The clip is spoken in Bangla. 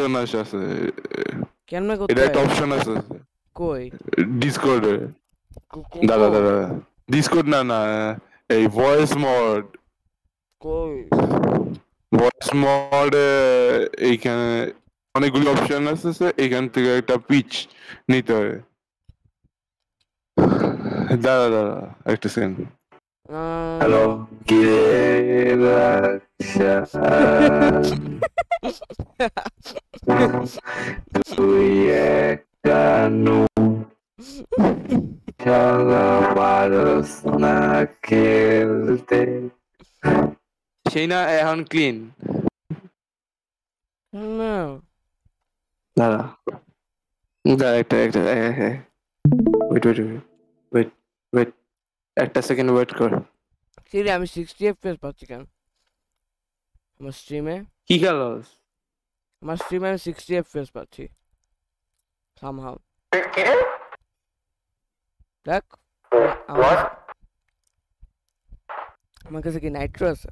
অপশন আছে কেমনে করতে এটা হয় একটা অপশন আছে কই ডিসকর্ডে দাদা দাদা ডিসকর্ড না এই ভয়েস মোড কই ভয়েস মোডে এইখানে অনেকগুলো অপশন আছে এখান থেকে একটা পিচ নিতে হয় দাদা দাদা একটা সেকেন্ড হ্যালো তুই একটা খেলা পারস না খেলতে সেই না এখন ক্লিন না দাদা দাদা একটা ওয়েট ওয়েট ওয়েট ওয়েট একটা সেকেন্ড ওয়েট কর সিরি আমি 60 এফপিএস পাচ্ছি কেন আমার স্ট্রিমে কি খেলোস আমার স্ট্রিমে আমি 60 এফপিএস পাচ্ছি সামহাউ দেখ আমার কাছে কি নাইট্রো আছে